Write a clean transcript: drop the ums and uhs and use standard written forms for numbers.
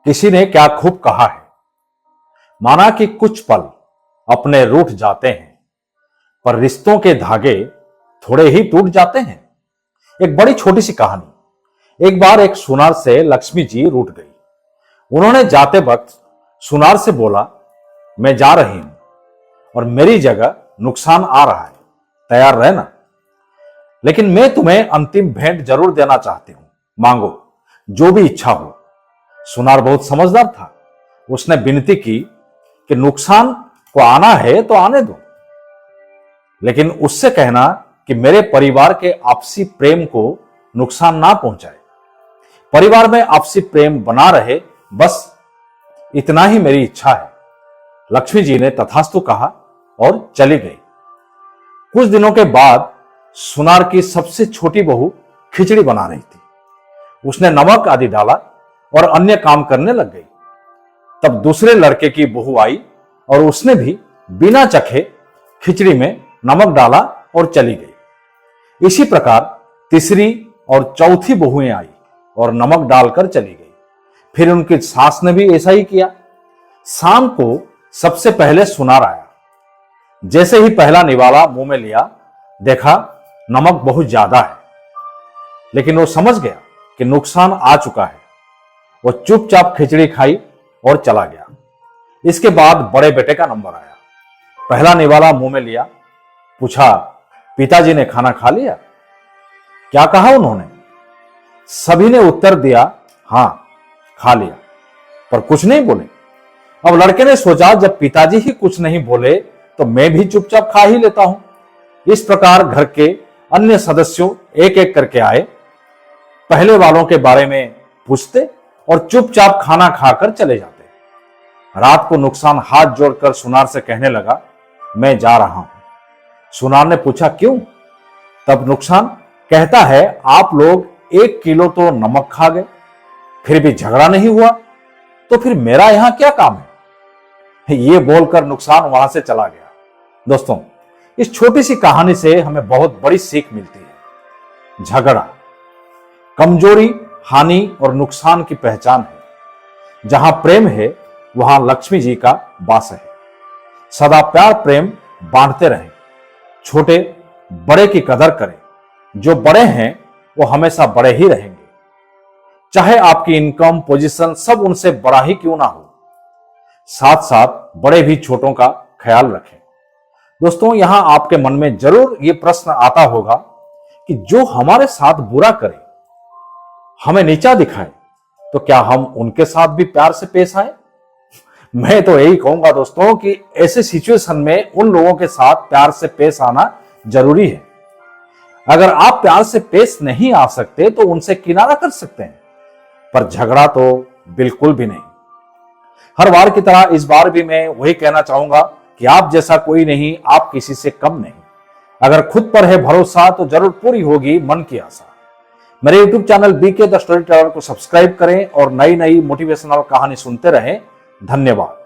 किसी ने क्या खूब कहा है, माना कि कुछ पल अपने रूठ जाते हैं, पर रिश्तों के धागे थोड़े ही टूट जाते हैं। एक बड़ी छोटी सी कहानी। एक बार एक सुनार से लक्ष्मी जी रूठ गई। उन्होंने जाते वक्त सुनार से बोला, मैं जा रही हूं और मेरी जगह नुकसान आ रहा है, तैयार रहना। लेकिन मैं तुम्हें अंतिम भेंट जरूर देना चाहती हूं, मांगो जो भी इच्छा हो। सुनार बहुत समझदार था। उसने विनती की कि नुकसान को आना है तो आने दो, लेकिन उससे कहना कि मेरे परिवार के आपसी प्रेम को नुकसान ना पहुंचाए। परिवार में आपसी प्रेम बना रहे, बस इतना ही मेरी इच्छा है। लक्ष्मी जी ने तथास्तु कहा और चली गई। कुछ दिनों के बाद सुनार की सबसे छोटी बहू खिचड़ी बना रही थी। उसने नमक आदि डाला और अन्य काम करने लग गई। तब दूसरे लड़के की बहू आई और उसने भी बिना चखे खिचड़ी में नमक डाला और चली गई। इसी प्रकार तीसरी और चौथी बहुएं आई और नमक डालकर चली गई। फिर उनकी सास ने भी ऐसा ही किया। शाम को सबसे पहले सुनार आया। जैसे ही पहला निवाला मुंह में लिया, देखा नमक बहुत ज्यादा है, लेकिन वो समझ गया कि नुकसान आ चुका है। वो चुपचाप खिचड़ी खाई और चला गया। इसके बाद बड़े बेटे का नंबर आया। पहला निवाला मुंह में लिया, पूछा, पिताजी ने खाना खा लिया? क्या कहा उन्होंने? सभी ने उत्तर दिया, हां खा लिया, पर कुछ नहीं बोले। अब लड़के ने सोचा, जब पिताजी ही कुछ नहीं बोले तो मैं भी चुपचाप खा ही लेता हूं। इस प्रकार घर के अन्य सदस्यों एक एक करके आए, पहले वालों के बारे में पूछते और चुपचाप खाना खाकर चले जाते। रात को नुकसान हाथ जोड़कर सुनार से कहने लगा, मैं जा रहा हूं। सुनार ने पूछा, क्यों? तब नुकसान कहता है, आप लोग 1 किलो तो नमक खा गए, फिर भी झगड़ा नहीं हुआ, तो फिर मेरा यहां क्या काम है? ये बोलकर नुकसान वहां से चला गया। दोस्तों, इस छोटी सी कहानी से हमें बहुत बड़ी सीख मिलती है। झगड़ा कमजोरी, हानि और नुकसान की पहचान है। जहां प्रेम है वहां लक्ष्मी जी का वास है। सदा प्यार प्रेम बांटते रहें। छोटे बड़े की कदर करें। जो बड़े हैं वो हमेशा बड़े ही रहेंगे, चाहे आपकी इनकम पोजीशन सब उनसे बड़ा ही क्यों ना हो। साथ साथ बड़े भी छोटों का ख्याल रखें। दोस्तों, यहां आपके मन में जरूर ये प्रश्न आता होगा कि जो हमारे साथ बुरा करे, हमें नीचा दिखाए, तो क्या हम उनके साथ भी प्यार से पेश आए? मैं तो यही कहूंगा दोस्तों कि ऐसे सिचुएशन में उन लोगों के साथ प्यार से पेश आना जरूरी है। अगर आप प्यार से पेश नहीं आ सकते तो उनसे किनारा कर सकते हैं, पर झगड़ा तो बिल्कुल भी नहीं। हर बार की तरह इस बार भी मैं वही कहना चाहूंगा कि आप जैसा कोई नहीं, आप किसी से कम नहीं। अगर खुद पर है भरोसा तो जरूर पूरी होगी मन की आशा। मेरे YouTube channel BK the story teller को सब्सक्राइब करें और नई नई मोटिवेशनल कहानी सुनते रहें। धन्यवाद।